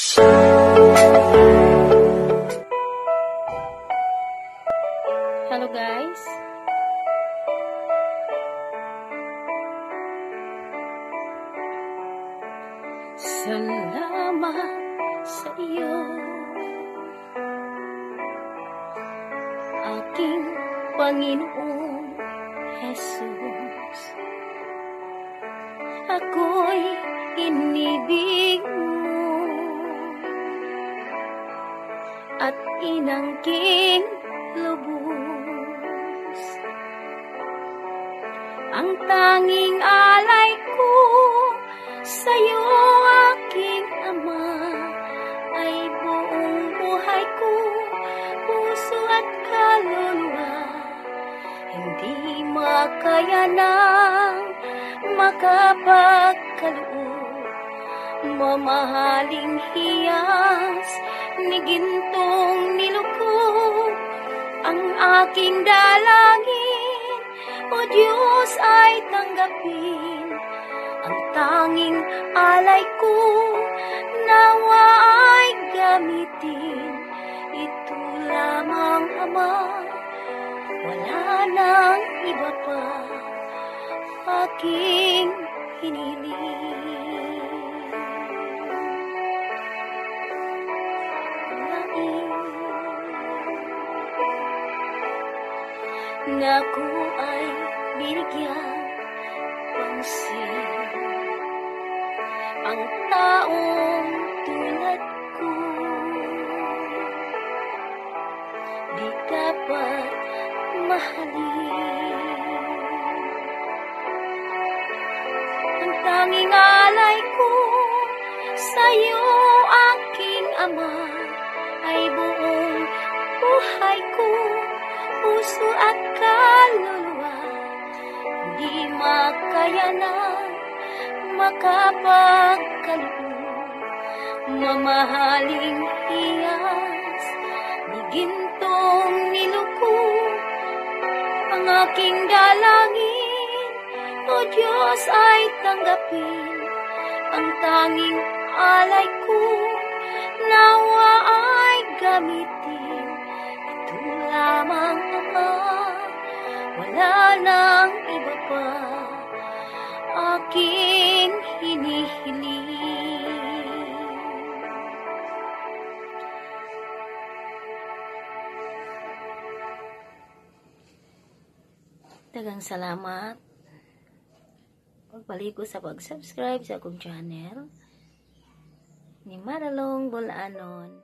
Hello guys. Salamat sa iyo, aking Panginoong Jesus. Ako'y inibig mo at inangking lubos. Ang tanging alay ko sa'yo, aking Ama, ay buong buhay ko, puso at kaluluwa. Hindi makayanang makapagkaloob, mamahaling hiyas ni gintong nilukog. Ang aking dalangin, O Diyos, ay tanggapin. Ang tanging alay ko, nawa ay gamitin. Ito lamang, Ama, wala nang iba pa aking hiniling. Na ako ay binigyan pansin, ang taong tulad ko di dapat mahalin. Ang tanging alay ko sa'yo, aking Ama, ay buong buhay ko, puso at kaluluwa. Hindi makayanan makapagkaloob, mamahaling hiyas ni gintong nilukog. Ang aking dalangin, O Diyos, ay tanggapin. Ang tanging alay ko, nawa ay gamitin. Ito lamang, Ama, wala nang iba pa aking hinihiling. Daghang salamat. Pagpaliko sa pag-subscribe sa akong channel ni Maralong Bulanon.